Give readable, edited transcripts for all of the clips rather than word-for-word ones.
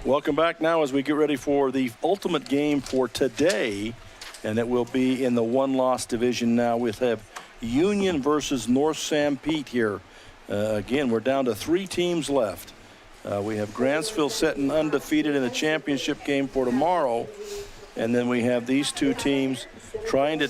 Welcome back now as we get ready for the ultimate game for today, and it will be in the one-loss division now. We have Union versus North Sanpete here. Again, we're down to 3 teams left. We have Grantsville sitting undefeated in the championship game for tomorrow, and then we have these 2 teams trying to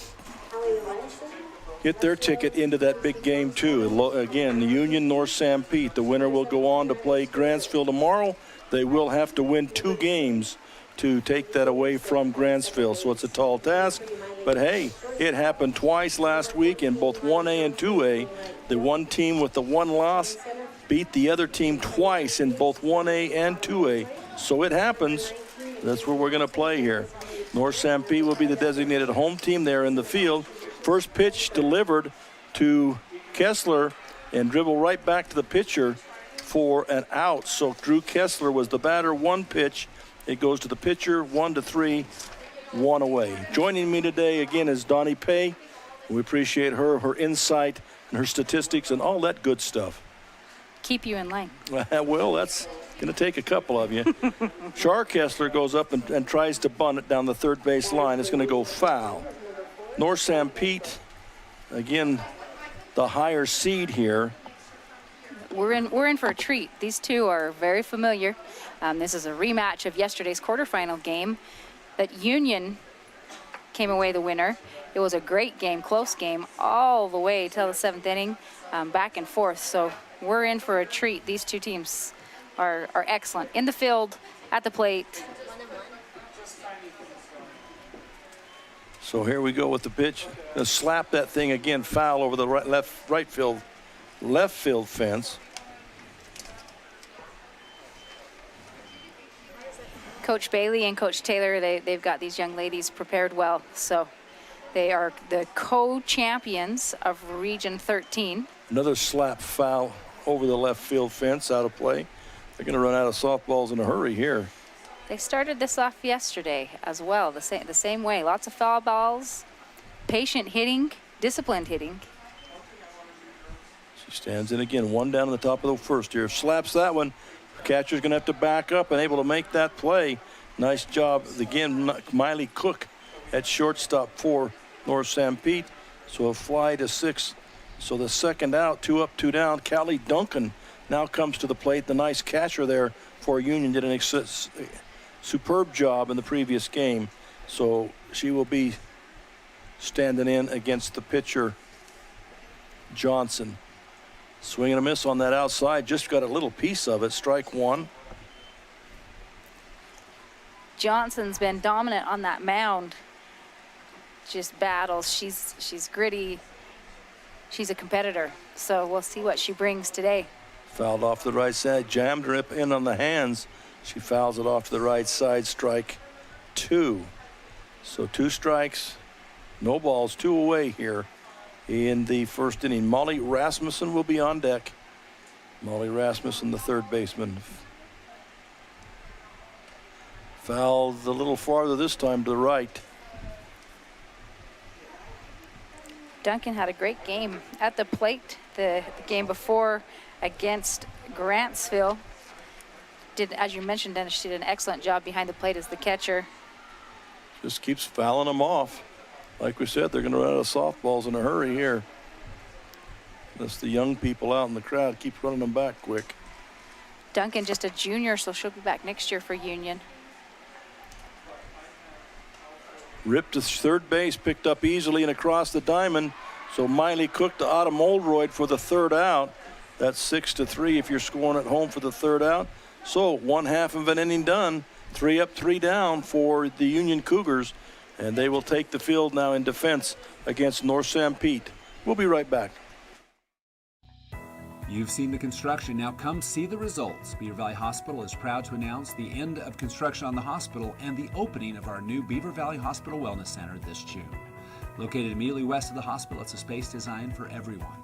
get their ticket into that big game too. Again, Union, North Sanpete. The winner will go on to play Grantsville tomorrow. They will have to win 2 games to take that away from Grantsville. So it's a tall task, but hey, it happened twice last week in both 1A and 2A. The one team with the 1 loss beat the other team twice in both 1A and 2A. So it happens. That's where we're going to play here. North Sanpete will be the designated home team there in the field. First pitch delivered to Kessler and dribble right back to the pitcher for an out. So Drew Kessler was the batter. 1 pitch. It goes to the pitcher. 1-3, 1 away. Joining me today again is Donnie Pay. We appreciate her insight and her statistics and all that good stuff. Keep you in line. Well, that's going to take a couple of you. Char Kessler goes up and tries to bunt it down the third base line. It's going to go foul. North Sanpete, again, the higher seed here. We're in for a treat. These 2 are very familiar. This is a rematch of yesterday's quarterfinal game that Union came away the winner. It was a great game, close game, all the way till the 7th inning, back and forth. So we're in for a treat. These 2 teams are excellent in the field, at the plate. So here we go with the pitch. Gonna slap that thing again, foul over the left field fence. Coach Bailey and Coach Taylor, they've got these young ladies prepared well. So they are the co-champions of Region 13. Another slap foul over the left field fence, out of play. They're going to run out of softballs in a hurry here. They started this off yesterday as well, the same way. Lots of foul balls, patient hitting, disciplined hitting. She stands in again, 1 down in the top of the first here. Slaps that one. Catcher's going to have to back up and able to make that play. Nice job again, Miley Cook at shortstop for North Sanpete. So a fly to 6. So the second out, 2 up, 2 down. Callie Duncan now comes to the plate. The nice catcher there for Union did an superb job in the previous game. So she will be standing in against the pitcher, Johnson. Swing and a miss on that outside. Just got a little piece of it. Strike 1. Johnson's been dominant on that mound. Just battles. She's gritty. She's a competitor. So we'll see what she brings today. Fouled off the right side. Jammed her in on the hands. She fouls it off to the right side. Strike 2. So 2 strikes, no balls, 2 away here in the first inning. Molly Rasmussen will be on deck. Molly Rasmussen, the third baseman. Fouled a little farther this time to the right. Duncan had a great game at the plate the game before against Grantsville. As you mentioned, Dennis, she did an excellent job behind the plate as the catcher. Just keeps fouling them off. Like we said, they're going to run out of softballs in a hurry here. That's the young people out in the crowd. Keep running them back quick. Duncan just a junior, so she'll be back next year for Union. Ripped to third base, picked up easily and across the diamond. So Miley Cook to Autumn Oldroyd for the third out. That's 6-3 if you're scoring at home for the third out. So 1/2 of an inning done. 3 up, 3 down for the Union Cougars. And they will take the field now in defense against North Sanpete. We'll be right back. You've seen the construction. Now come see the results. Beaver Valley Hospital is proud to announce the end of construction on the hospital and the opening of our new Beaver Valley Hospital Wellness Center this June. Located immediately west of the hospital, it's a space designed for everyone.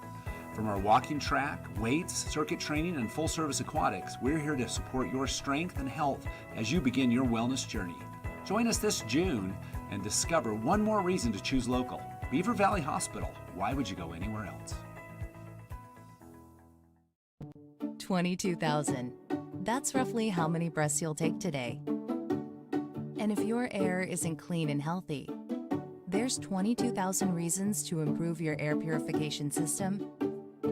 From our walking track, weights, circuit training, and full-service aquatics, we're here to support your strength and health as you begin your wellness journey. Join us this June and discover one more reason to choose local. Beaver Valley Hospital. Why would you go anywhere else? 22,000. That's roughly how many breaths you'll take today. And if your air isn't clean and healthy, there's 22,000 reasons to improve your air purification system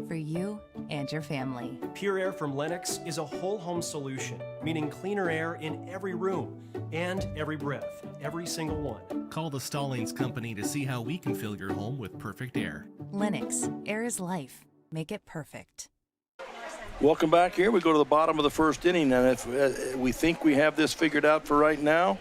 for you and your family. Pure Air from Lennox is a whole home solution, meaning cleaner air in every room and every breath, every single one. Call the Stallings Company to see how we can fill your home with perfect air. Lennox, air is life. Make it perfect. Welcome back here. We go to the bottom of the first inning, and if we think we have this figured out for right now,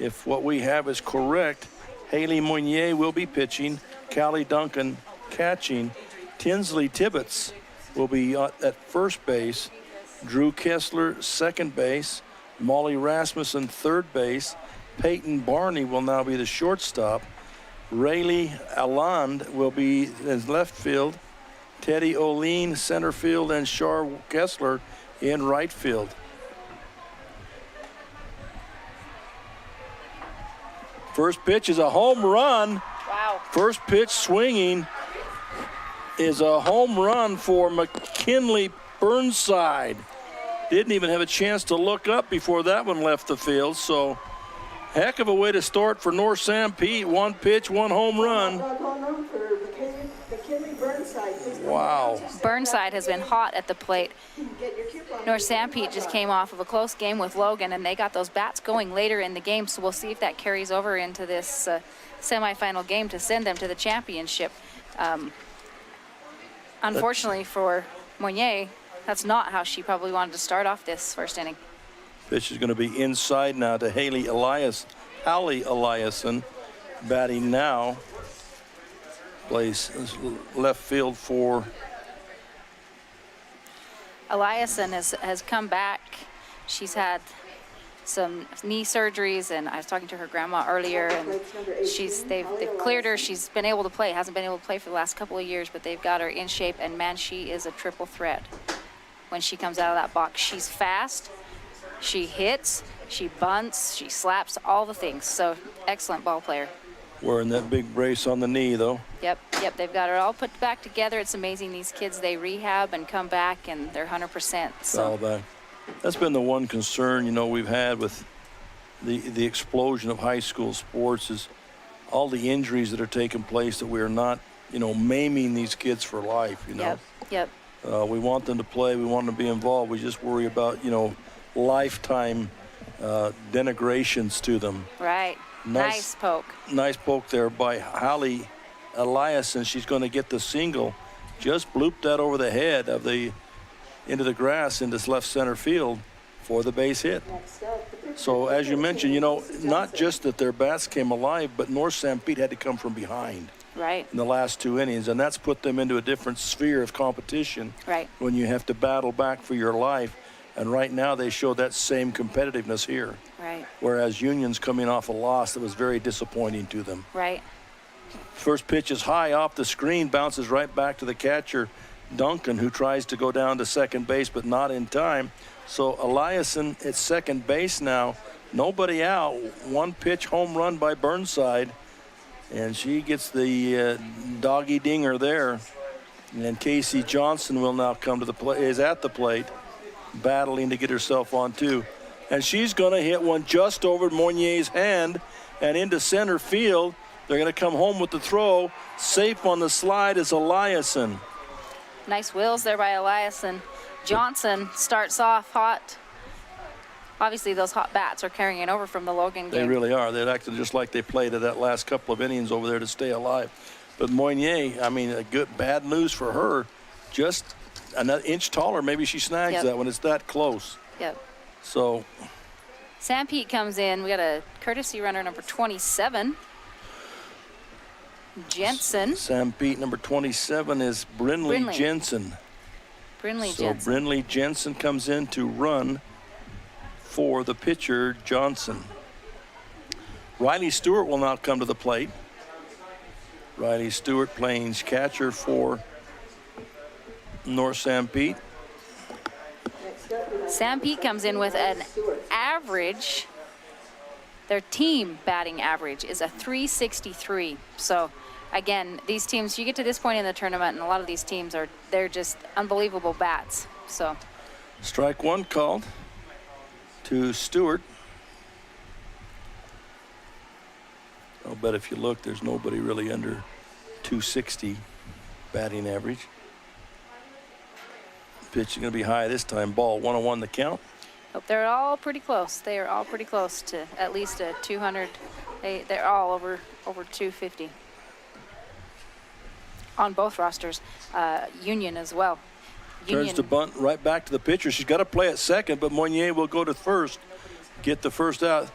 if what we have is correct, Haley Mounier will be pitching, Callie Duncan catching, Tinsley Tibbetts will be at first base, Drew Kessler second base, Molly Rasmussen third base, Peyton Barney will now be the shortstop, Rayleigh Alland will be in left field, Teddy Oleen center field, and Char Kessler in right field. First pitch is a home run. Wow. First pitch swinging is a home run for McKinley Burnside. Didn't even have a chance to look up before that one left the field. So heck of a way to start for North Sanpete. One pitch, one home run. Wow. Burnside has been hot at the plate. North Sanpete just came off of a close game with Logan, and they got those bats going later in the game, so we'll see if that carries over into this semifinal game to send them to the championship. Unfortunately for Mounier, that's not how she probably wanted to start off this first inning. Pitch is going to be inside now to Hallie Eliason, batting now. Plays left field for. Eliason has come back. She's had some knee surgeries, and I was talking to her grandma earlier, and they've cleared her. She's been able to play. Hasn't been able to play for the last couple of years, but they've got her in shape, and man, she is a triple threat. When she comes out of that box, she's fast, she hits, she bunts, she slaps, all the things. So excellent ball player. Wearing that big brace on the knee, though. Yep, they've got her all put back together. It's amazing, these kids, they rehab and come back, and they're 100%. So That's been the one concern, you know, we've had with the explosion of high school sports is all the injuries that are taking place, that we are not, you know, maiming these kids for life, you know. Yep. We want them to play. We want them to be involved. We just worry about, you know, lifetime denigrations to them. Right. Nice poke. Nice poke there by Hallie Eliason. She's going to get the single. Just blooped that over the head of into the grass into left center field for the base hit. So as you mentioned, you know, not just that their bats came alive, but North Sanpete had to come from behind. Right. In the last two innings, and that's put them into a different sphere of competition. Right. When you have to battle back for your life. And right now they show that same competitiveness here. Right. Whereas Union's coming off a loss that was very disappointing to them. Right. First pitch is high off the screen, bounces right back to the catcher, Duncan, who tries to go down to second base, but not in time. So Eliason at second base now, nobody out. One pitch home run by Burnside, and she gets the doggy dinger there. And Casey Johnson will now come to the plate, is at the plate, battling to get herself on two. And she's going to hit one just over Mounier's hand and into center field. They're going to come home with the throw. Safe on the slide is Eliason. Nice wheels there by Eliason. Johnson starts off hot. Obviously, those hot bats are carrying it over from the Logan game. They really are. They're acting just like they played at that last couple of innings over there to stay alive. But Mounier, I mean, bad news for her. Just an inch taller, maybe she snags that when it's that close. Yep. So Sanpete comes in. We got a courtesy runner, number 27. Jensen. Sanpete number 27 is Brinley Jensen. Jensen. Brinley Jensen comes in to run for the pitcher, Johnson. Riley Stewart will now come to the plate. Riley Stewart playing catcher for North Sanpete. Sanpete comes in with an average. Their team batting average is a 363. So again, these teams, you get to this point in the tournament, and a lot of these teams they're just unbelievable bats. So strike one called. to Stewart. I'll bet if you look, there's nobody really under 260 batting average. Pitch is going to be high this time. Ball 1-1 the count. Oh, they're all pretty close. They are all pretty close to at least a 200. They're all over 250 on both rosters. Union as well. Turns to bunt right back to the pitcher. She's got to play at second, but Mounier will go to first, get the first out.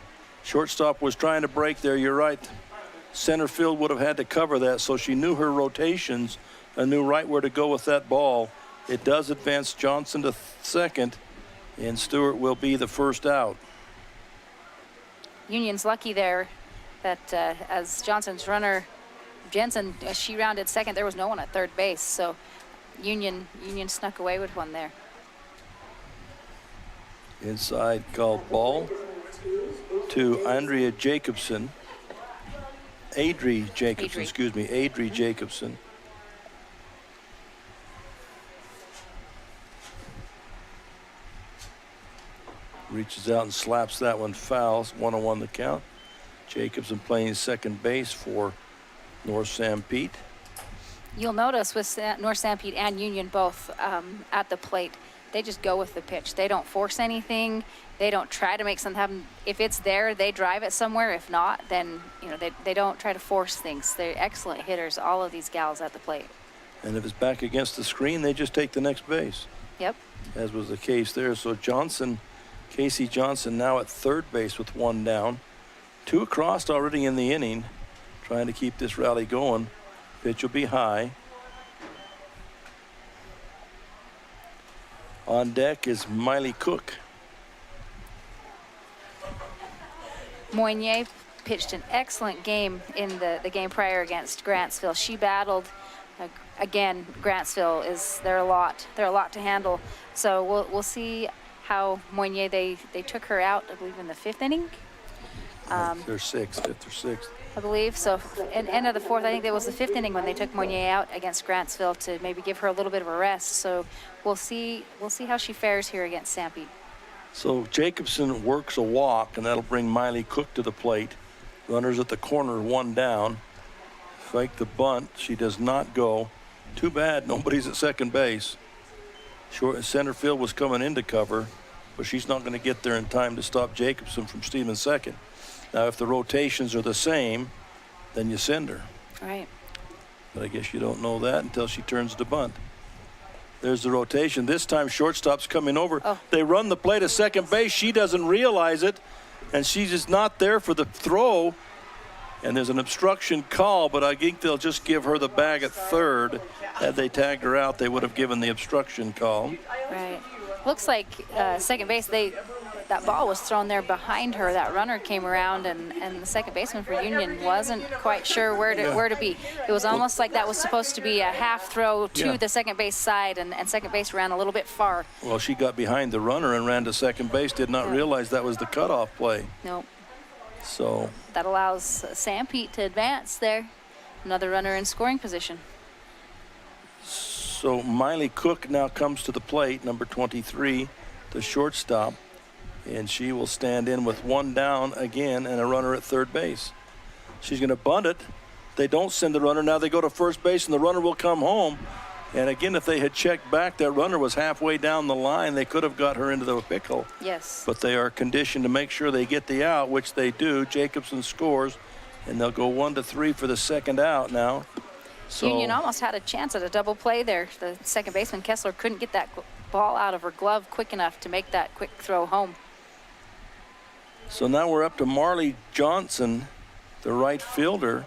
Shortstop was trying to break there. You're right. Center field would have had to cover that, so she knew her rotations and knew right where to go with that ball. It does advance Johnson to second, and Stewart will be the first out. Union's lucky there that as Johnson's runner, Jensen, she rounded second. There was no one at third base, so Union snuck away with one there. Inside called ball to Andrea Jacobson. Adri Jacobson, excuse me, Adri Jacobson. Reaches out and slaps that one foul. 1-1 the count. Jacobson playing second base for North Sanpete. You'll notice with North Sanpete and Union both at the plate, they just go with the pitch. They don't force anything. They don't try to make something happen. If it's there, they drive it somewhere. If not, then they don't try to force things. They're excellent hitters, all of these gals at the plate. And if it's back against the screen, they just take the next base. Yep. As was the case there. So Casey Johnson now at third base with one down. 2 across already in the inning, trying to keep this rally going. Pitch will be high. On deck is Miley Cook. Moinier pitched an excellent game in the game prior against Grantsville. She battled. Again, Grantsville they're a lot to handle. So we'll see how Moinier they took her out, I believe, in the 5th inning. They're 5th or 6th. I believe so. End of the 4th, I think it was the 5th inning when they took Moinier out against Grantsville to maybe give her a little bit of a rest. So we'll see how she fares here against Sanpete. So Jacobson works a walk, and that'll bring Miley Cook to the plate. Runners at the corner, one down. Fake the bunt. She does not go. Too bad nobody's at second base. Short center field was coming into cover, but she's not going to get there in time to stop Jacobson from stealing second. Now, if the rotations are the same, then you send her. Right. But I guess you don't know that until she turns to bunt. There's the rotation. This time, shortstop's coming over. Oh. They run the play to second base. She doesn't realize it, and she's just not there for the throw. And there's an obstruction call, but I think they'll just give her the bag at third. Had they tagged her out, they would have given the obstruction call. Right. Looks like second base, that ball was thrown there behind her. That runner came around, and the second baseman for Union wasn't quite sure where to be. It was almost like that was supposed to be a half throw to the second base side, and second base ran a little bit far. Well, she got behind the runner and ran to second base, did not realize that was the cutoff play. Nope. So that allows Sanpete to advance there. Another runner in scoring position. So Miley Cook now comes to the plate, number 23, the shortstop, and she will stand in with one down again and a runner at third base. She's going to bunt it. They don't send the runner. Now they go to first base, and the runner will come home. And again, if they had checked back, that runner was halfway down the line. They could have got her into the pickle. Yes. But they are conditioned to make sure they get the out, which they do. Jacobson scores, and they'll go 1-3 for the second out now. So Union almost had a chance at a double play there. The second baseman, Kessler, couldn't get that ball out of her glove quick enough to make that quick throw home. So now we're up to Marley Johnson, the right fielder.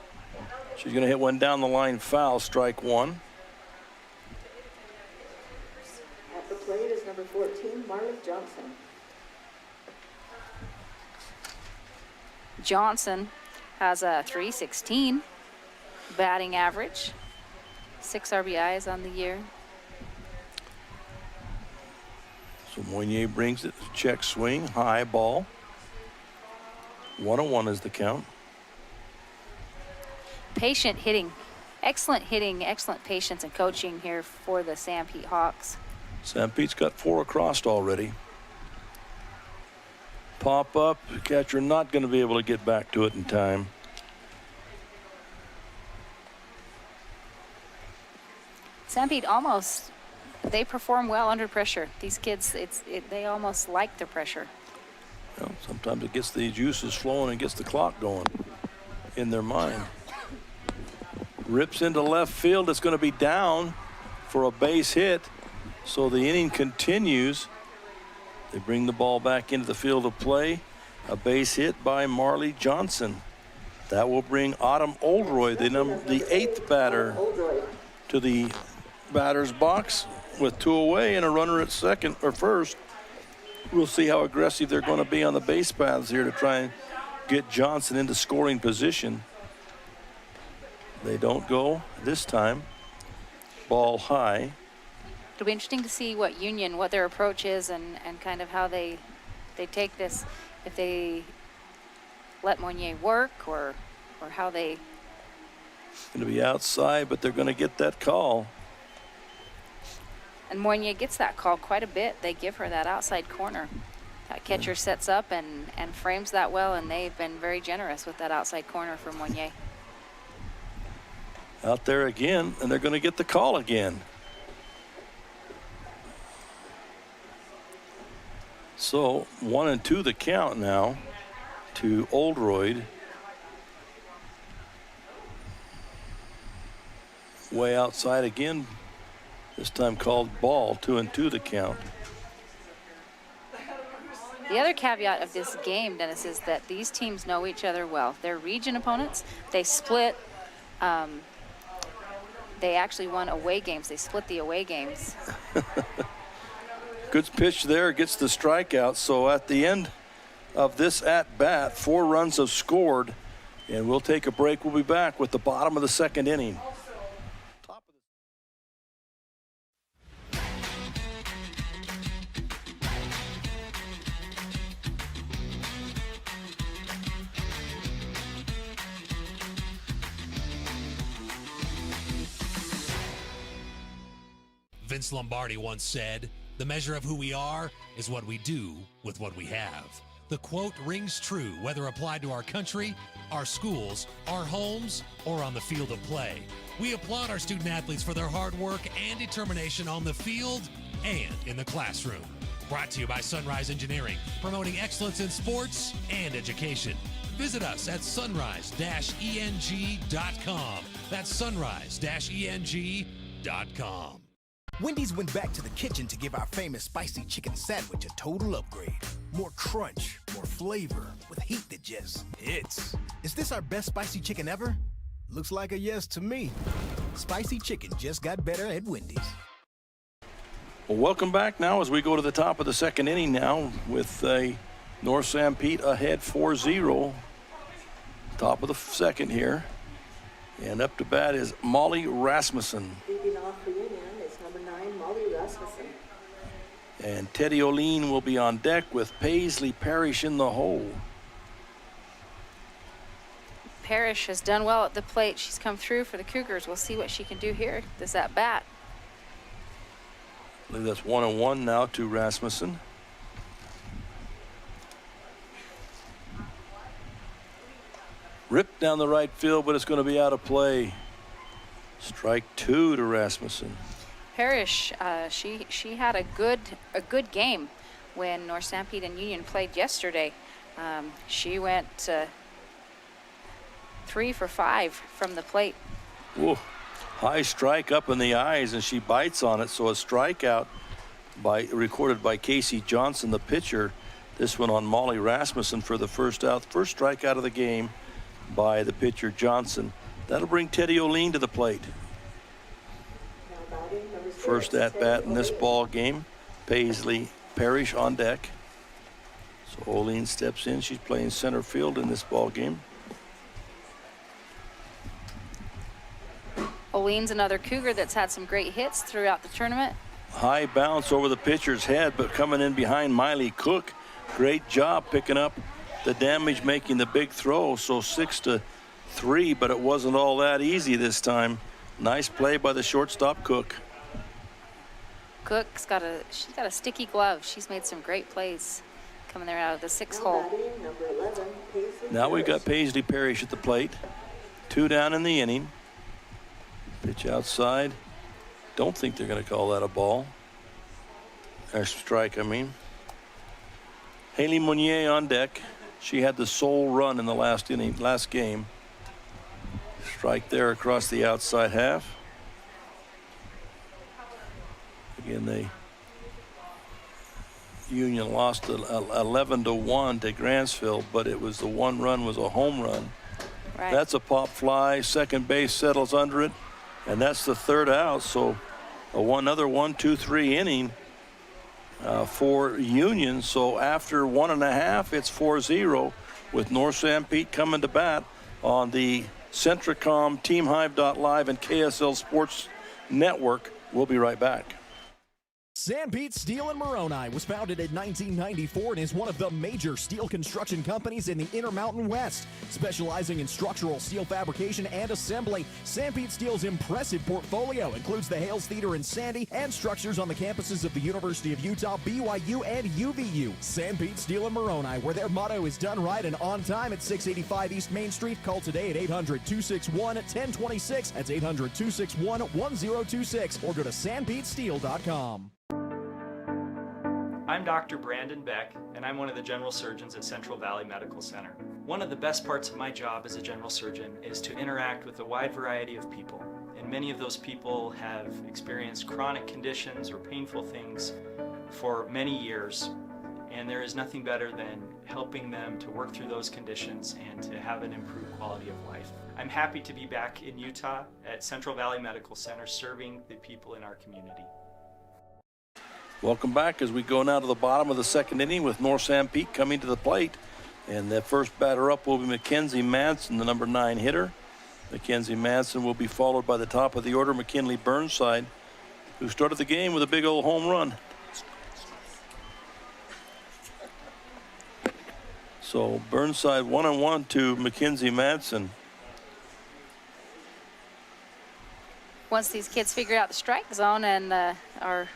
She's going to hit one down the line foul, strike one. At the plate is number 14, Marley Johnson. Johnson has a .316 batting average, 6 RBIs on the year. So Moinier brings it, check swing, high ball. 1-1 is the count. Patient hitting, excellent patience and coaching here for the Sanpete Hawks. Sanpete's got 4 across already. pop up. Catcher not going to be able to get back to it in time. Sanpete almost, they perform well under pressure. These kids, they almost like the pressure. You know, sometimes it gets the juices flowing and gets the clock going in their mind. Rips into left field. It's going to be down for a base hit. So the inning continues. They bring the ball back into the field of play. A base hit by Marley Johnson. That will bring Autumn Oldroyd, the 8th batter, to the batter's box with 2 away and a runner at second or first. We'll see how aggressive they're going to be on the base paths here to try and get Johnson into scoring position. They don't go this time. Ball high. It'll be interesting to see what Union, what their approach is, and kind of how they take this. If they let Monnier work, or how they. Going to be outside, but they're going to get that call. And Monnier gets that call quite a bit. They give her that outside corner. That catcher sets up and frames that well, and they've been very generous with that outside corner for Monnier. Out there again, and they're going to get the call again. So 1-2 the count now to Oldroyd. Way outside again. This time called ball. 2-2 the count. The other caveat of this game, Dennis, is that these teams know each other well. They're region opponents. They split. They actually won away games. They split the away games. Good pitch there, gets the strikeout. So at the end of this at bat, 4 runs have scored, and we'll take a break. We'll be back with the bottom of the 2nd inning. Vince Lombardi once said, "The measure of who we are is what we do with what we have." The quote rings true whether applied to our country, our schools, our homes, or on the field of play. We applaud our student athletes for their hard work and determination on the field and in the classroom. Brought to you by Sunrise Engineering, promoting excellence in sports and education. Visit us at sunrise-eng.com. That's sunrise-eng.com. Wendy's went back to the kitchen to give our famous spicy chicken sandwich a total upgrade. More crunch, more flavor, with heat that just hits. Is this our best spicy chicken ever? Looks like a yes to me. Spicy chicken just got better at Wendy's. Well, welcome back now as we go to the top of the 2nd inning now with North Sanpete ahead 4-0. Top of the 2nd here. And up to bat is Molly Rasmussen. Leading off for Union is number 9, Molly Rasmussen. And Teddy Oline will be on deck with Paisley Parrish in the hole. Parrish has done well at the plate. She's come through for the Cougars. We'll see what she can do here. This at bat. I believe that's 1-1 now to Rasmussen. Ripped down the right field, but it's going to be out of play. Strike 2 to Rasmussen. Parrish, she had a good game when North Sanpete and Union played yesterday. She went 3 for 5 from the plate. Whoa. High strike up in the eyes, and she bites on it. So a strikeout recorded by Casey Johnson, the pitcher. This one on Molly Rasmussen for the first out. First strikeout of the game by the pitcher Johnson. That'll bring Teddy Oline to the plate. First at bat in this ball game. Paisley Parrish on deck. So Oline steps in. She's playing center field in this ball game. Oline's another Cougar that's had some great hits throughout the tournament. High bounce over the pitcher's head, but coming in behind Miley Cook. Great job picking up the damage, making the big throw. So 6-3, but it wasn't all that easy this time. Nice play by the shortstop Cook. Cook's she's got a sticky glove. She's made some great plays coming there out of the 6 hole. Batting number 11, Paisley Now we've got Parrish. Paisley Parrish at the plate. 2 down in the inning. Pitch outside. Don't think they're going to call that a ball. Or strike, I mean. Haley Monnier on deck. She had the sole run in the last inning, last game. Strike there across the outside half. Again, they Union lost 11-1 to Grantsville, but it was the 1 run was a home run. Right. That's a pop fly. Second base settles under it, and that's the 3rd out. So another 1-2-3 inning for Union. So after 1.5, it's 4-0 with North Sanpete coming to bat on the Centricom, TeamHive.live, and KSL Sports Network. We'll be right back. Sanpete Steel and Moroni was founded in 1994 and is one of the major steel construction companies in the Intermountain West. Specializing in structural steel fabrication and assembly, Sanpete Steel's impressive portfolio includes the Hales Theater in Sandy and structures on the campuses of the University of Utah, BYU, and UVU. Sanpete Steel and Moroni, where their motto is done right and on time at 685 East Main Street. Call today at 800-261-1026. That's 800-261-1026, or go to sanpetesteel.com. I'm Dr. Brandon Beck, and I'm one of the general surgeons at Central Valley Medical Center. One of the best parts of my job as a general surgeon is to interact with a wide variety of people. And many of those people have experienced chronic conditions or painful things for many years. And there is nothing better than helping them to work through those conditions and to have an improved quality of life. I'm happy to be back in Utah at Central Valley Medical Center serving the people in our community. Welcome back as we go now to the bottom of the 2nd inning with North Sanpete coming to the plate. And the first batter up will be Mackenzie Madsen, the number 9 hitter. Mackenzie Madsen will be followed by the top of the order, McKinley Burnside, who started the game with a big old home run. So Burnside 1-1 to Mackenzie Madsen. Once these kids figure out the strike zone and our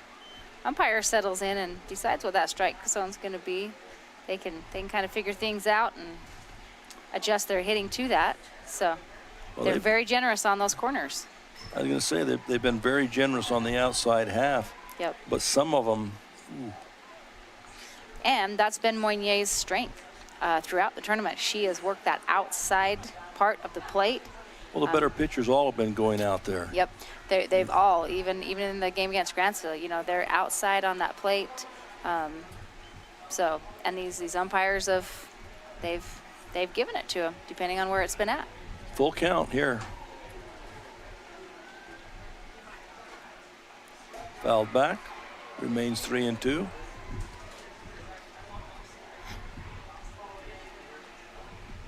umpire settles in and decides what that strike zone's going to be, they can kind of figure things out and adjust their hitting to that. So they're very generous on those corners. I was going to say they've been very generous on the outside half. Yep. But some of them. And that's been Moynier's strength throughout the tournament. She has worked that outside part of the plate. Well, the better pitchers all have been going out there. Yep, they've all, even in the game against Grantsville, you know, they're outside on that plate. So, and these umpires they've given it to them depending on where it's been at. Full count here. Fouled back, remains 3-2.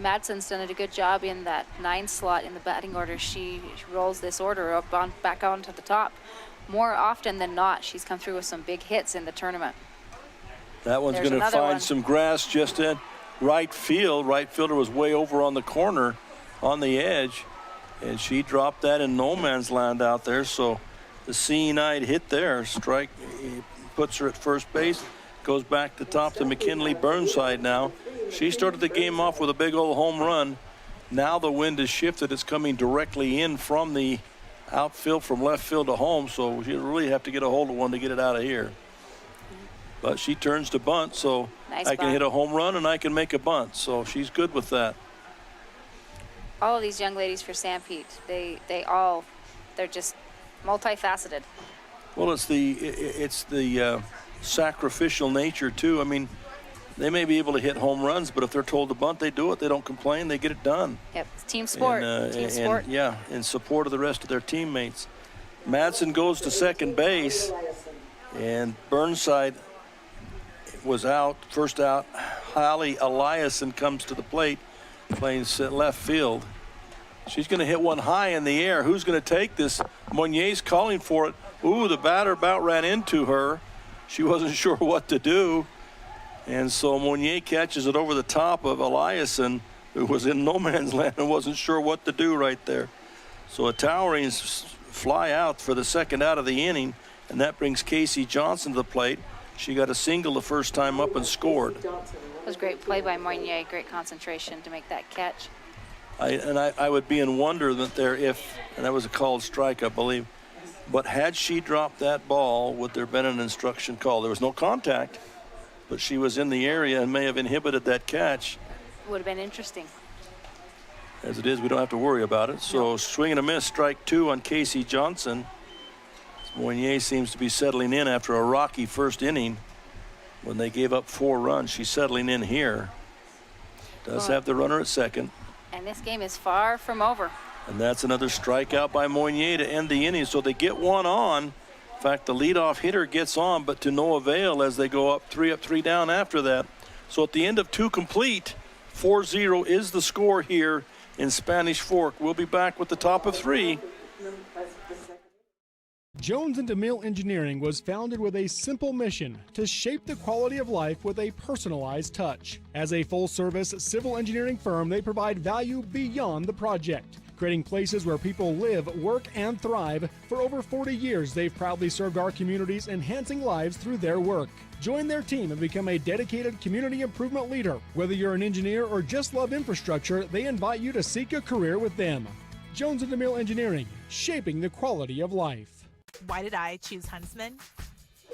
Madsen's done a good job in that 9 slot in the batting order. She rolls this order up back onto the top. More often than not, she's come through with some big hits in the tournament. That one's going to find some grass just in right field. Right fielder was way over on the corner on the edge, and she dropped that in no man's land out there. So the seeing-eyed hit there. Strike puts her at first base. Goes back to top to McKinley Burnside now. She started the game off with a big old home run. Now the wind has shifted. It's coming directly in from the outfield from left field to home. So you really have to get a hold of one to get it out of here. But she turns to bunt, so nice I can bunt. hit a home run and I can make a bunt. So she's good with that. All of these young ladies for Sanpete, they're just multifaceted. Well, it's the sacrificial nature too. I mean, they may be able to hit home runs, but if they're told to bunt, they do it. They don't complain. They get it done. Yep, it's team sport. Team sport. Yeah, in support of the rest of their teammates. Madsen goes to second base, and Burnside was out. First out. Holly Eliason comes to the plate, playing left field. She's going to hit one high in the air. Who's going to take this? Monier's calling for it. Ooh, the batter about ran into her. She wasn't sure what to do. And so Monnier catches it over the top of Eliason, who was in no man's land and wasn't sure what to do right there. So a towering fly out for the second out of the inning, and that brings Casey Johnson to the plate. She got a single the first time up and scored. It was great play by Moynier, great concentration to make that catch. I would be in wonder that and that was a called strike, I believe. But had she dropped that ball, would there have been an instruction call? There was no contact, but she was in the area and may have inhibited that catch. Would have been interesting. As it is, we don't have to worry about it. So swing and a miss, strike 2 on Casey Johnson. Moynier seems to be settling in after a rocky first inning. When they gave up 4 runs, she's settling in here. Does have the runner at second. And this game is far from over. And that's another strikeout by Moynier to end the inning. So they get one on. In fact, the leadoff hitter gets on, but to no avail as they go up, 3 down after that. So at the end of 2 complete, 4-0 is the score here in Spanish Fork. We'll be back with the top of 3. Jones & DeMille Engineering was founded with a simple mission to shape the quality of life with a personalized touch. As a full-service civil engineering firm, they provide value beyond the project, creating places where people live, work, and thrive. For over 40 years, they've proudly served our communities, enhancing lives through their work. Join their team and become a dedicated community improvement leader. Whether you're an engineer or just love infrastructure, they invite you to seek a career with them. Jones & DeMille Engineering, shaping the quality of life. Why did I choose Huntsman?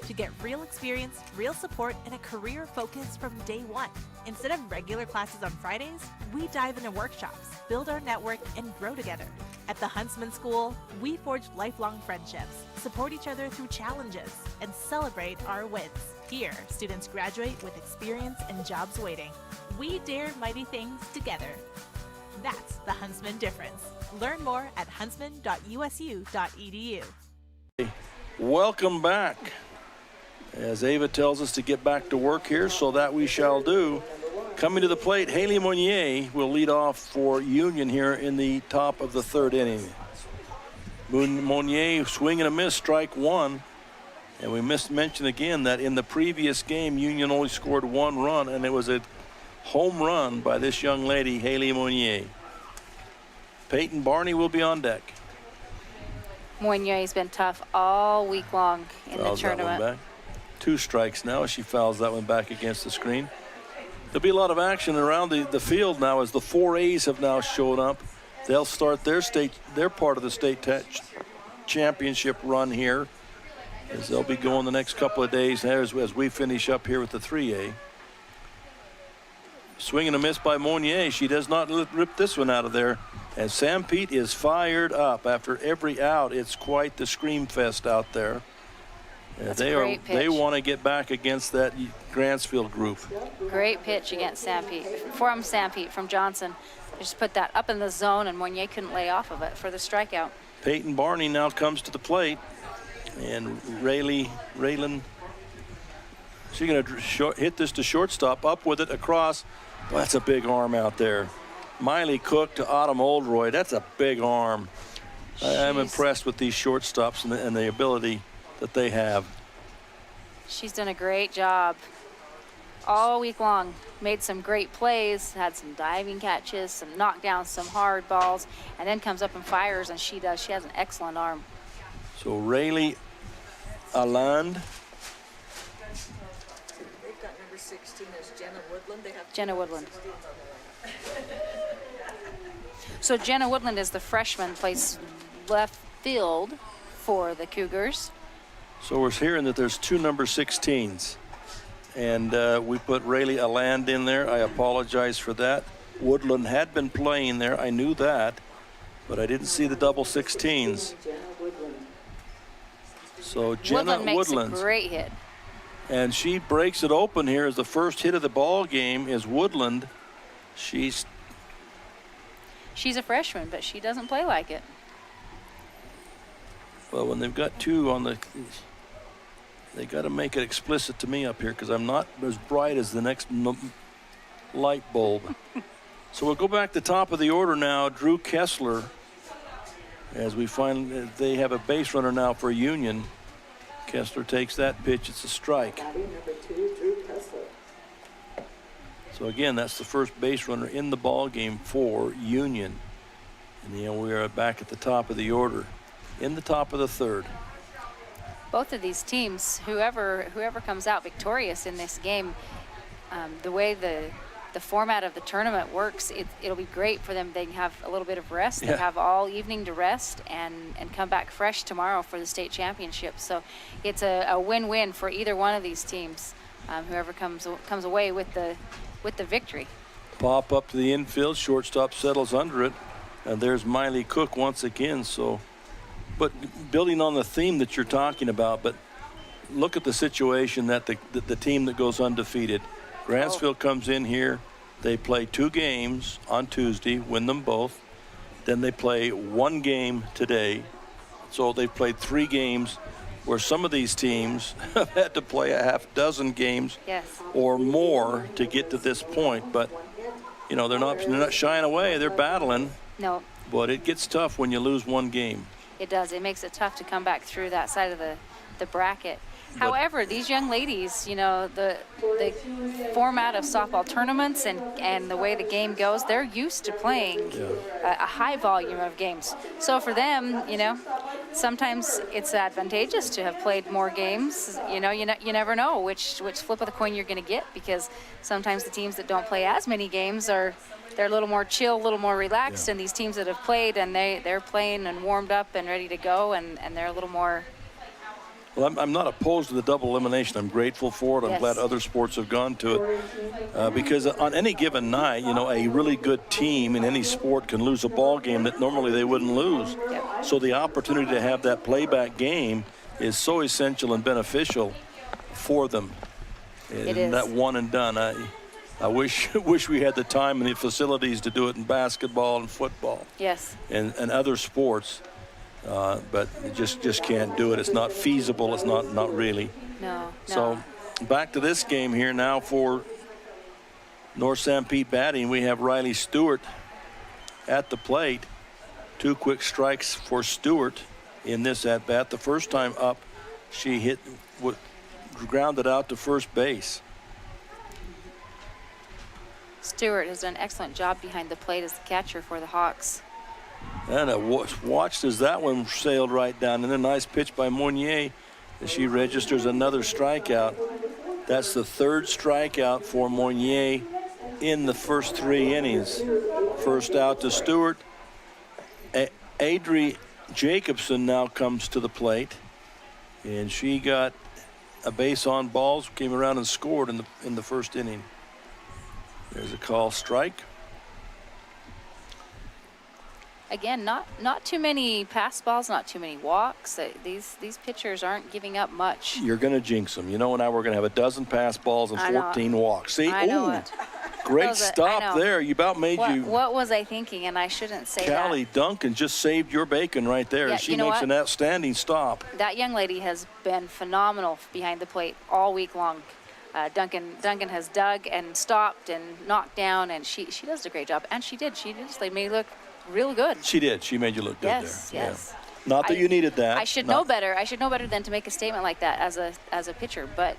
To get real experience, real support, and a career focus from day one. Instead of regular classes on Fridays, we dive into workshops, build our network, and grow together. At the Huntsman School, we forge lifelong friendships, support each other through challenges, and celebrate our wins. Here, students graduate with experience and jobs waiting. We dare mighty things together. That's the Huntsman difference. Learn more at huntsman.usu.edu. Welcome back. As Ava tells us to get back to work here, so that we shall do. Coming to the plate, Haley Monnier will lead off for Union here in the top of the 3rd inning. Monnier swing and a miss, strike 1. And we mention again that in the previous game, Union only scored 1 run, and it was a home run by this young lady, Haley Monnier. Peyton Barney will be on deck. Moynier's been tough all week long in the tournament. That one back. 2 strikes now as she fouls that one back against the screen. There'll be a lot of action around the field now as the 4A's have now shown up. They'll start their part of the state championship run here, as they'll be going the next couple of days as we finish up here with the 3A. Swing and a miss by Monnier. She does not rip this one out of there. And Sanpete is fired up after every out. It's quite the scream fest out there. They want to get back against that Grantsfield group. Great pitch against Sanpete from Johnson. They just put that up in the zone, and Moynier couldn't lay off of it for the strikeout. Peyton Barney now comes to the plate, and Raylan. She's going to hit this to shortstop, up with it across. Well, that's a big arm out there. Miley Cook to Autumn Oldroyd. That's a big arm. I'm impressed with these shortstops and the ability that they have. She's done a great job all week long. Made some great plays, had some diving catches, some knockdowns, some hard balls, and then comes up and fires, and she has an excellent arm. So Rayleigh Aland. They've got number 16 as Jenna Woodland. They have Jenna Woodland. So Jenna Woodland is the freshman, plays left field for the Cougars. So we're hearing that there's 2 number 16s. And we put Rayleigh Aland in there. I apologize for that. Woodland had been playing there. I knew that. But I didn't see the double 16s. So Jenna Woodland makes a great hit. And she breaks it open here as the first hit of the ball game is Woodland. She's a freshman, but she doesn't play like it. Well, when they've got 2 on the, they got to make it explicit to me up here because I'm not as bright as the next light bulb. So we'll go back to top of the order now. Drew Kessler, as we find they have a base runner now for Union. Kessler takes that pitch. It's a strike. So again, that's the first base runner in the ball game for Union. And we are back at the top of the order, in the top of the 3rd. both of these teams, whoever comes out victorious in this game, the way the format of the tournament works, it'll be great for them. They can have a little bit of rest. They have all evening to rest and come back fresh tomorrow for the state championship. So it's a win-win for either one of these teams, whoever comes away with the victory. Pop up to the infield, shortstop settles under it, and there's Miley Cook once again. So, but building on the theme that you're talking about, but look at the situation that the team that goes undefeated. Grantsville comes in here, they play 2 games on Tuesday, win them both. Then they play 1 game today. So they've played 3 games, where some of these teams have had to play a half dozen games or more to get to this point. But, you know, they're not shying away, they're battling. No. But it gets tough when you lose 1 game. It does. It makes it tough to come back through that side of the bracket. However, these young ladies, you know, the format of softball tournaments and the way the game goes, they're used to playing a high volume of games. So for them, you know, sometimes it's advantageous to have played more games. You know, you never know which flip of the coin you're going to get, because sometimes the teams that don't play as many games they're a little more chill, a little more relaxed, and these teams that have played and they're playing and warmed up and ready to go, and they're a little more. Well, I'm not opposed to the double elimination. I'm grateful for it. I'm glad other sports have gone to it, because on any given night, you know, a really good team in any sport can lose a ball game that normally they wouldn't lose. So the opportunity to have that playback game is so essential and beneficial for them. It is. That one and done. I wish we had the time and the facilities to do it in basketball and football. Yes. And other sports. But you just can't do it. It's not feasible. It's not really. No. So back to this game here now for North Sanpete batting. We have Riley Stewart at the plate. 2 quick strikes for Stewart in this at bat. The first time up, she grounded out to first base. Stewart has done an excellent job behind the plate as the catcher for the Hawks. And I watched as that one sailed right down. And a nice pitch by Monnier as she registers another strikeout. That's the 3rd strikeout for Monnier in the first 3 innings. First out to Stewart. Adri Jacobson now comes to the plate. And she got a base on balls, came around and scored in the first inning. There's a call strike. Again, not too many pass balls, not too many walks. These pitchers aren't giving up much. You're going to jinx them. You know, now we're going to have a dozen pass balls and 14 walks. See? I know it. Great stop there. You about made you. What was I thinking? And I shouldn't say that. Callie Duncan just saved your bacon right there. Yeah, she makes an outstanding stop. That young lady has been phenomenal behind the plate all week long. Duncan has dug and stopped and knocked down, and she does a great job. And she just made me look real good. She did. She made you look good there. Yes. Yeah. Not that you needed that. I should know better. I should know better than to make a statement like that as a pitcher. But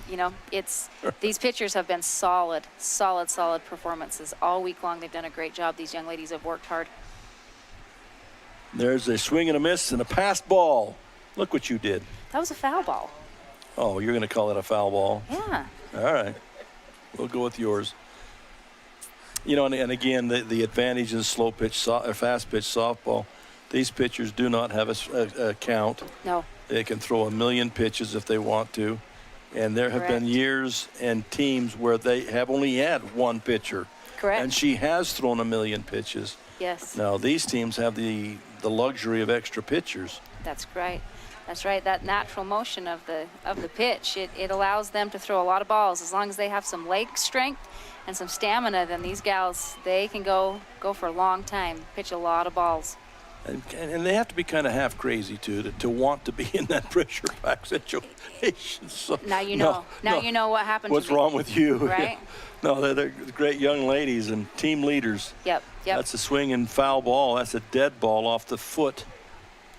you know, it's these pitchers have been solid performances all week long. They've done a great job. These young ladies have worked hard. There's a swing and a miss and a pass ball. Look what you did. That was a foul ball. Oh, you're going to call it a foul ball? Yeah. All right. We'll go with yours. You know, and again, the advantage is slow pitch, or fast pitch softball. These pitchers do not have a count. No. They can throw 1,000,000 pitches if they want to. And there have been years and teams where they have only had 1 pitcher. Correct. And she has thrown 1,000,000 pitches. Yes. Now, these teams have the luxury of extra pitchers. That's right. That's right. That natural motion of the pitch, it allows them to throw a lot of balls. As long as they have some leg strength and some stamina, then these gals, they can go for a long time, pitch a lot of balls. And they have to be kind of half crazy too to want to be in that pressure pack situation. So, now you know. You know what happened. What's wrong with you? Right. No, they're great young ladies and team leaders. Yep. That's a swing and foul ball. That's a dead ball off the foot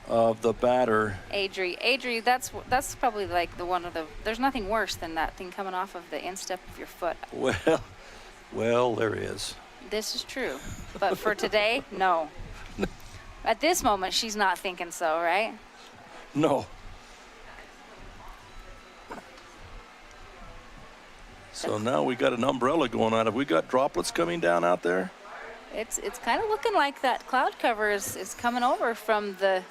of the batter. Adri, that's probably like there's nothing worse than that thing coming off of the instep of your foot. Well, there is. This is true. But for today, no. At this moment, she's not thinking so, right? No. So now we got an umbrella going on. Have we got droplets coming down out there? It's kind of looking like that cloud cover is coming over from the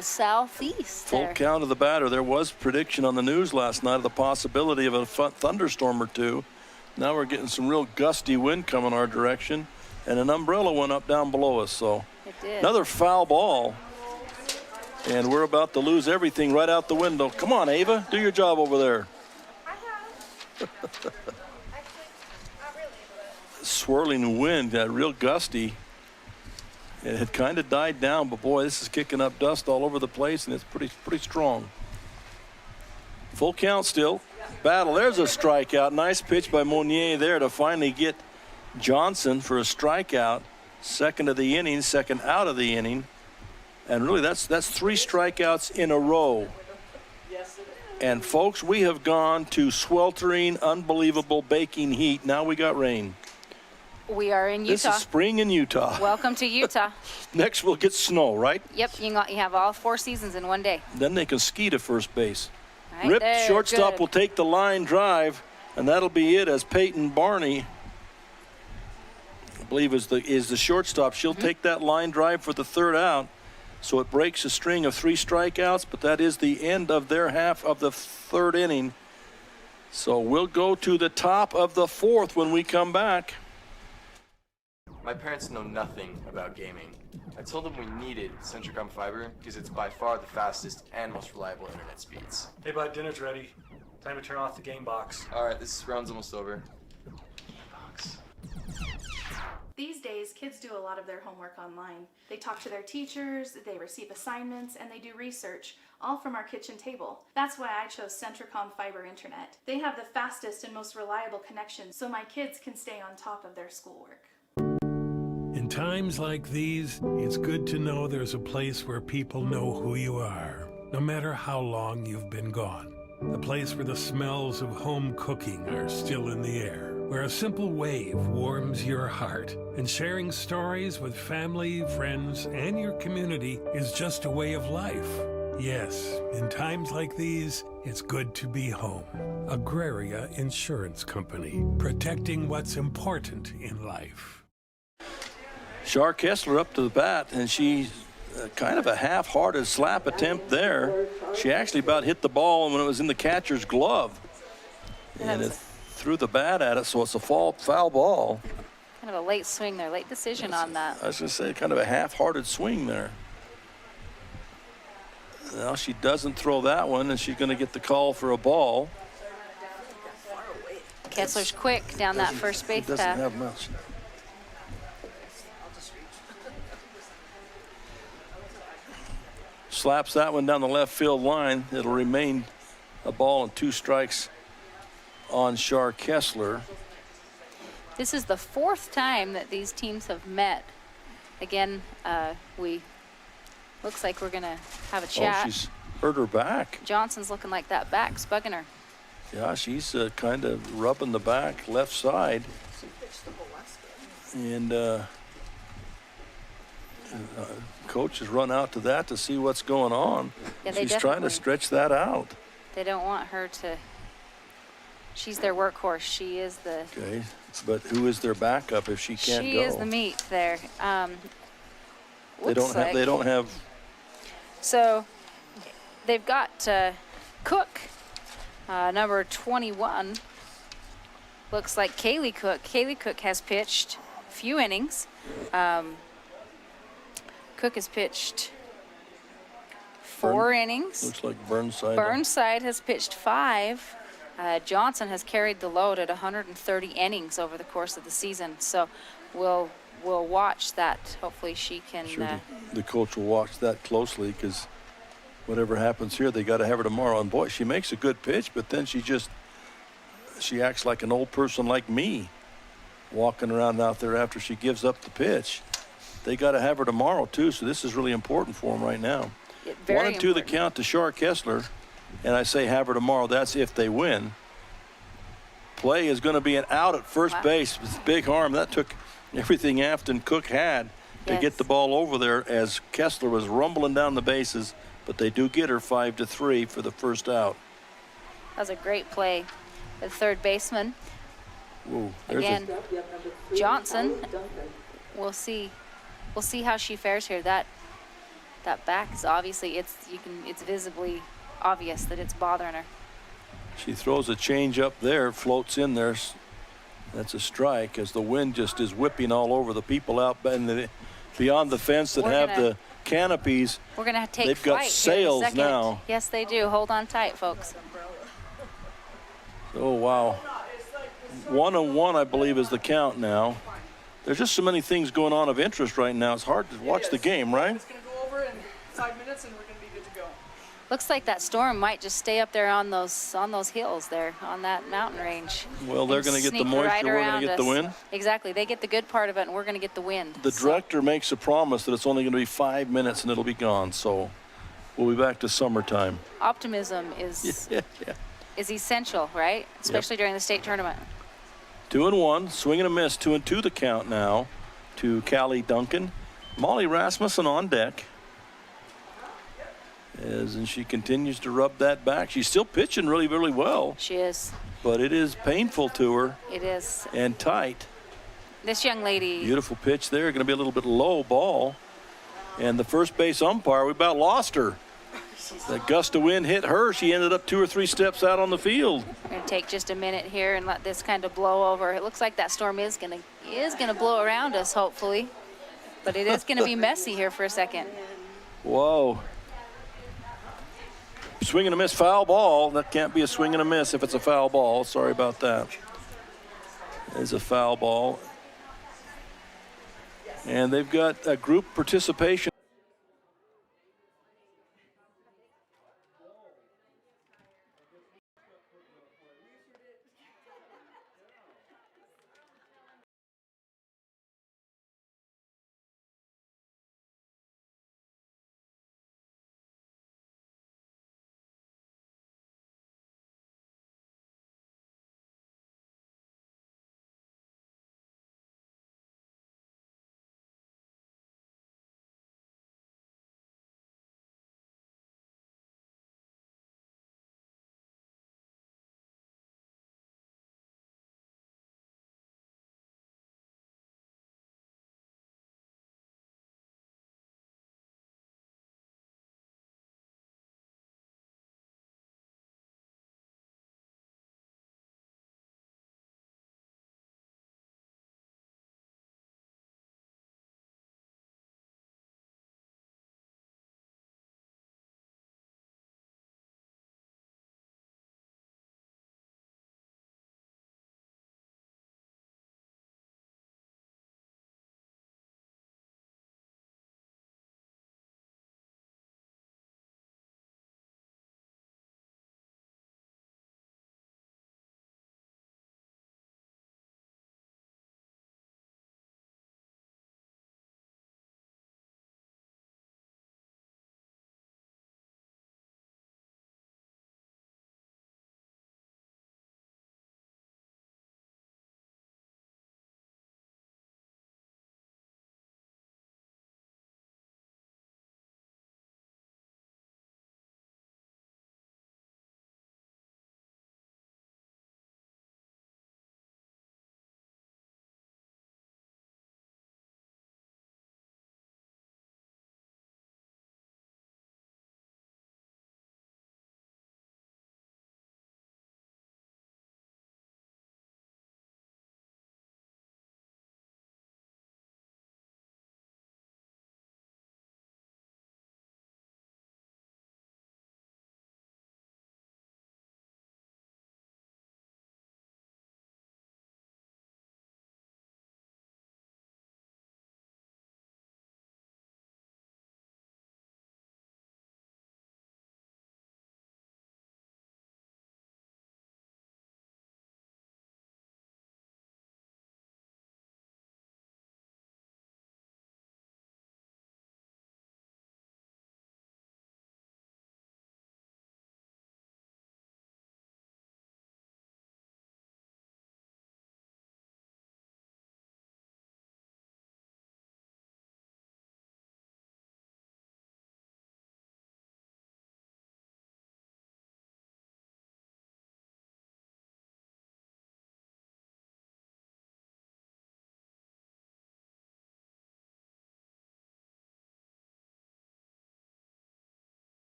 southeast. Full count of the batter. There was prediction on the news last night of the possibility of a thunderstorm or two. Now we're getting some real gusty wind coming our direction, and an umbrella went up down below us. So it did. Another foul ball, and we're about to lose everything right out the window. Come on, Ava, do your job over there. Swirling wind, real gusty. It had kind of died down, but boy, this is kicking up dust all over the place, and it's pretty strong. Full count still. Battle. There's a strikeout. Nice pitch by Monnier there to finally get Johnson for a strikeout. Second of the inning, second out of the inning, and really that's 3 strikeouts in a row. And folks, we have gone to sweltering, unbelievable baking heat. Now we got rain. We are in Utah. This is spring in Utah. Welcome to Utah. Next we'll get snow, right? Yep, you have all 4 seasons in one day. Then they can ski to first base. Right Rip there, shortstop good. will take the line drive, and that'll be it as Peyton Barney, I believe, is the shortstop. She'll take that line drive for the 3rd out. So it breaks a string of 3 strikeouts, but that is the end of their half of the 3rd inning. So we'll go to the top of the 4th when we come back. My parents know nothing about gaming. I told them we needed Centricom Fiber because it's by far the fastest and most reliable internet speeds. Hey bud, dinner's ready. Time to turn off the game box. All right, this round's almost over. These days, kids do a lot of their homework online. They talk to their teachers, they receive assignments, and they do research, all from our kitchen table. That's why I chose Centricom Fiber Internet. They have the fastest and most reliable connection, so my kids can stay on top of their schoolwork. In times like these, it's good to know there's a place where people know who you are, no matter how long you've been gone. A place where the smells of home cooking are still in the air, where a simple wave warms your heart, and sharing stories with family, friends, and your community is just a way of life. Yes, in times like these, it's good to be home. Agraria Insurance Company, protecting what's important in life. Shar Kessler up to the bat, and she's kind of a half-hearted slap attempt there. She actually about hit the ball when it was in the catcher's glove, and it threw the bat at it, so it's a foul ball. Kind of a late swing there, late decision on that. I was going to say, kind of a half-hearted swing there. Now she doesn't throw that one, and she's going to get the call for a ball. Kessler's quick down that first base path. Doesn't have much. Slaps that one down the left field line. It'll remain a ball and 2 strikes on Shar Kessler. This is the 4th time that these teams have met. Again, looks like we're gonna have a chat. Oh, she's hurt her back. Johnson's looking like that back's bugging her. Yeah, she's kind of rubbing the back left side. And coach has run out to that to see what's going on. Yeah, she's trying to stretch that out. They don't want her to. She's their workhorse. She is the. Okay, but who is their backup if she can't go? She is the meat there. They don't have. So they've got Cook, number 21. Looks like Kaylee Cook. Kaylee Cook has pitched a few innings. Cook has pitched 4 innings. Looks like Burnside. Burnside has pitched 5. Johnson has carried the load at 130 innings over the course of the season. So we'll watch that. Hopefully she can. Sure, the coach will watch that closely because whatever happens here, they got to have her tomorrow. And boy, she makes a good pitch, but then she acts like an old person like me, walking around out there after she gives up the pitch. They got to have her tomorrow too, so this is really important for them right now. 1-2 the count to Shar Kessler, and I say have her tomorrow. That's if they win. Play is going to be an out at first base with big arm. That took everything Afton Cook had to get the ball over there as Kessler was rumbling down the bases, but they do get her 5-3 for the first out. That was a great play. the third baseman. Whoa, Again, Johnson. We'll see how she fares here. That back is obviously it's visibly obvious that it's bothering her. She throws a change up there, floats in there. That's a strike as the wind just is whipping all over the people out beyond the fence that have the canopies. We're gonna take They've got sails now. Yes, they do. Hold on tight, folks. Oh wow. 1-1, I believe, is the count now. There's just so many things going on of interest right now. It's hard to watch the game, right? It's going to go over in 5 minutes, and we're going to be good to go. Looks like that storm might just stay up there on those hills there, on that mountain range. Well, they're going to get the moisture, right we're going to get the wind. Exactly, they get the good part of it, and we're going to get the wind. The director makes a promise that it's only going to be 5 minutes and it'll be gone. So we'll be back to summertime. Optimism is essential, right? Especially during the state tournament. 2-1, swing and a miss, 2-2 the count now to Callie Duncan. Molly Rasmussen on deck. And she continues to rub that back. She's still pitching really, really well. She is. But it is painful to her. It is. And tight. This young lady. Beautiful pitch there. Going to be a little bit low ball. And the first base umpire, we about lost her. That gust of wind hit her. She ended up 2 or 3 steps out on the field. We're going to take just a minute here and let this kind of blow over. It looks like that storm is going to blow around us, hopefully. But it is going to be messy here for a second. Whoa. Swing and a miss, foul ball. That can't be a swing and a miss if it's a foul ball. Sorry about that. It's a foul ball. And they've got a group participation.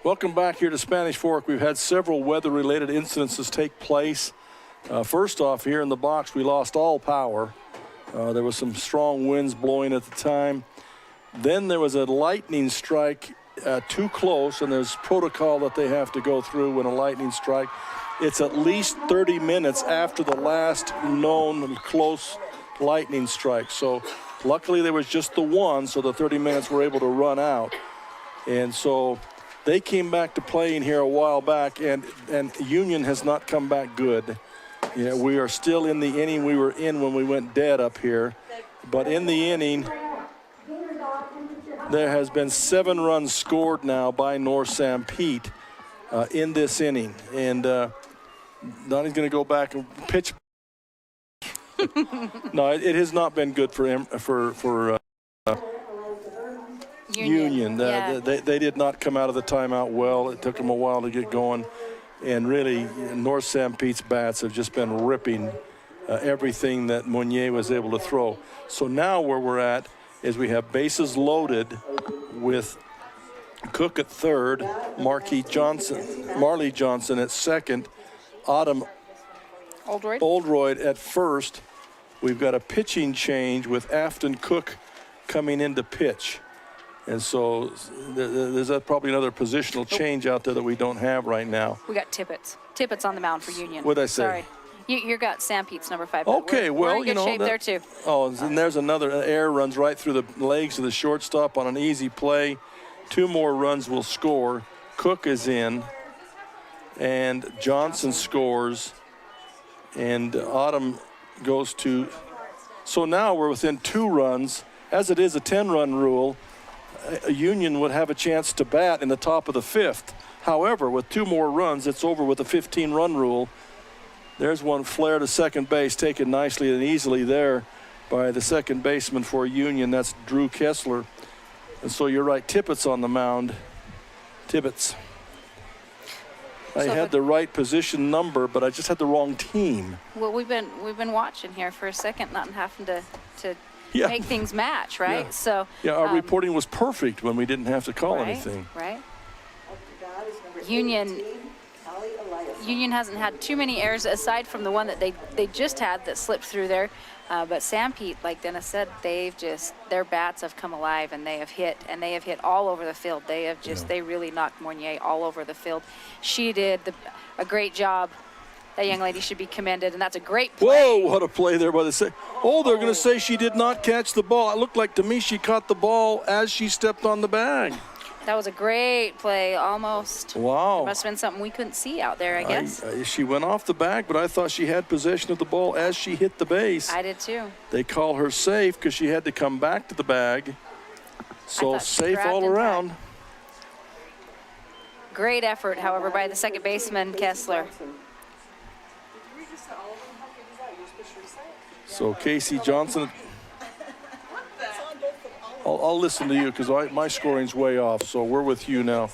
Welcome back here to Spanish Fork. We've had several weather-related incidences take place. First off, here in the box, we lost all power. There was some strong winds blowing at the time. Then there was a lightning strike too close, and there's protocol that they have to go through when a lightning strike. It's at least 30 minutes after the last known close lightning strike. So luckily there was just the one, so the 30 minutes were able to run out. And so they came back to playing here a while back, and Union has not come back good. Yeah, we are still in the inning we were in when we went dead up here. But in the inning, there has been 7 runs scored now by North Sanpete in this inning. And Donnie's going to go back and pitch. No, it has not been good for him, for Union. They did not come out of the timeout well. It took them a while to get going. And really, North Sanpete's bats have just been ripping everything that Meunier was able to throw. So now where we're at is we have bases loaded with Cook at third, Marley Johnson at second, Autumn Oldroyd at first. We've got a pitching change with Afton Cook coming in to pitch. And so there's probably another positional change out there that we don't have right now. We got Tippett. Tippett's on the mound for Union. What'd I say? Sorry. You got Sanpete's number 5. Okay, we're in good shape there too. Oh, and there's another air runs right through the legs of the shortstop on an easy play. 2 more runs will score. Cook is in, and Johnson scores, and Autumn goes to. So now we're within 2 runs. As it is a 10-run rule, Union would have a chance to bat in the top of the 5th. However, with 2 more runs, it's over with a 15-run rule. There's one flare to second base, taken nicely and easily there by the second baseman for Union. That's Drew Kessler. And so you're right, Tippett's on the mound. Tibbetts. I had the right position number, but I just had the wrong team. Well, we've been watching here for a second, not having to make things match, right? Yeah. So our reporting was perfect when we didn't have to call anything. Right. Union hasn't had too many errors aside from the one that they just had that slipped through there. But Sanpete, like Dennis said, their bats have come alive, and they have hit all over the field. They really knocked Meunier all over the field. She did a great job. That young lady should be commended, and that's a great play. Whoa, what a play there by the they're going to say she did not catch the ball. It looked like to me she caught the ball as she stepped on the bag. That was a great play, almost. Wow. There must have been something we couldn't see out there, I guess. She went off the bag, but I thought she had possession of the ball as she hit the base. I did too. They call her safe because she had to come back to the bag. So safe all around. Great effort, however, by the second baseman, Kessler. So Casey Johnson, I'll listen to you because my scoring's way off, so we're with you now.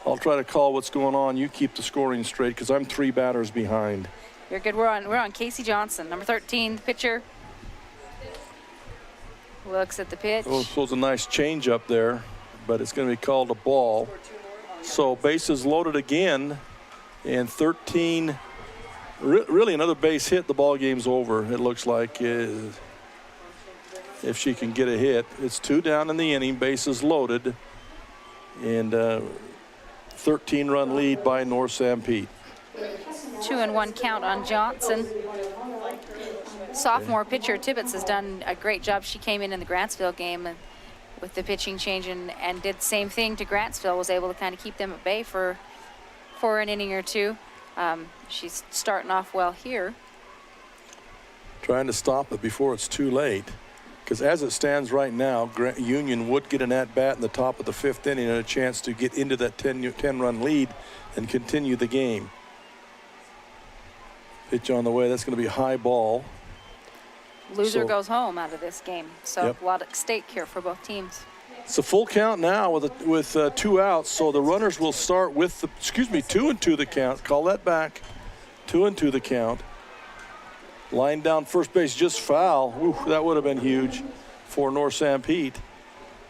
I'll try to call what's going on. You keep the scoring straight because I'm 3 batters behind. You're good. We're on Casey Johnson, number 13, the pitcher. Looks at the pitch. Oh, so it's a nice change up there, but it's going to be called a ball. So bases loaded again, and 13. Really another base hit, the ball game's over. It looks like if she can get a hit. It's 2 down in the inning, bases loaded, and 13-run lead by North Sanpete. 2-1 count on Johnson. Sophomore pitcher Tibbetts has done a great job. She came in the Grantsville game with the pitching change and did the same thing to Grantsville, was able to kind of keep them at bay for an inning or 2. She's starting off well here. Trying to stop it before it's too late. Because as it stands right now, Union would get an at-bat in the top of the 5th inning and a chance to get into that 10-run lead and continue the game. Pitch on the way. That's going to be a high ball. Loser goes home out of this game. So a lot at stake here for both teams. It's a full count now with 2 outs. So the runners will start with 2-2 the count. Call that back. 2-2 the count. Line down first base, just foul. Ooh, that would have been huge for North Sanpete.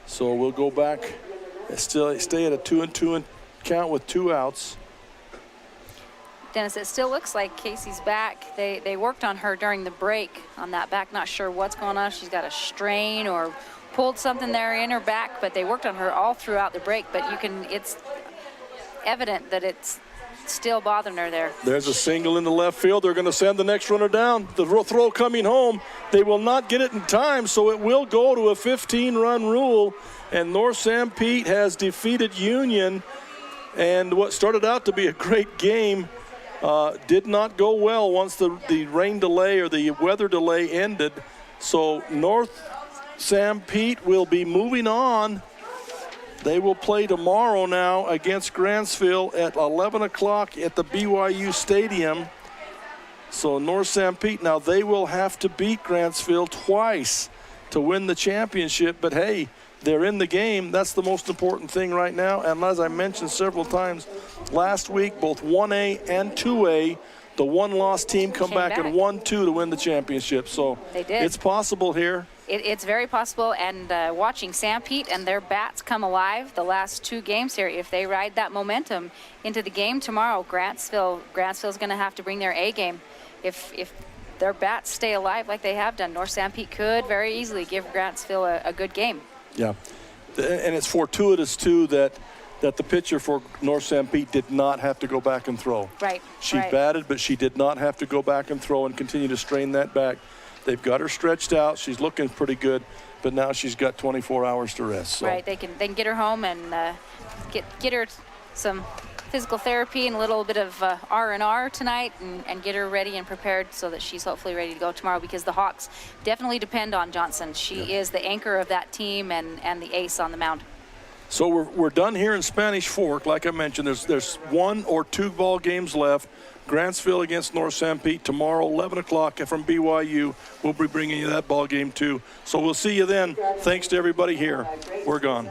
So we'll go back, still stay at a 2-2 count with 2 outs. Dennis, it still looks like Casey's back. They worked on her during the break on that back. Not sure what's going on. She's got a strain or pulled something there in her back, but they worked on her all throughout the break. But it's evident that it's still bothering her there. There's a single in the left field. They're going to send the next runner down. The throw coming home. They will not get it in time, so it will go to a 15-run rule. And North Sanpete has defeated Union. And what started out to be a great game did not go well once the rain delay or the weather delay ended. So North Sanpete will be moving on. They will play tomorrow now against Grantsville at 11 o'clock at the BYU Stadium. So North Sanpete, now they will have to beat Grantsville twice to win the championship. But hey, they're in the game. That's the most important thing right now. And as I mentioned several times, last week, both 1A and 2A, the one-loss team came back and 1-2 to win the championship. So they did. It's possible here. It's very possible, and watching Sanpete and their bats come alive the last 2 games here, if they ride that momentum into the game tomorrow, Grantsville's going to have to bring their A game. If their bats stay alive like they have done, North Sanpete could very easily give Grantsville a good game. Yeah, and it's fortuitous, too, that the pitcher for North Sanpete did not have to go back and throw. Right. She batted, but she did not have to go back and throw and continue to strain that back. They've got her stretched out. She's looking pretty good, but now she's got 24 hours to rest. So. Right. They can get her home and get her some physical therapy and a little bit of R&R tonight and get her ready and prepared so that she's hopefully ready to go tomorrow, because the Hawks definitely depend on Johnson. She is the anchor of that team and the ace on the mound. So we're done here in Spanish Fork. Like I mentioned, there's 1 or 2 ball games left. Grantsville against North Sanpete tomorrow, 11 o'clock from BYU. We'll be bringing you that ball game too. So we'll see you then. Thanks to everybody here. We're gone.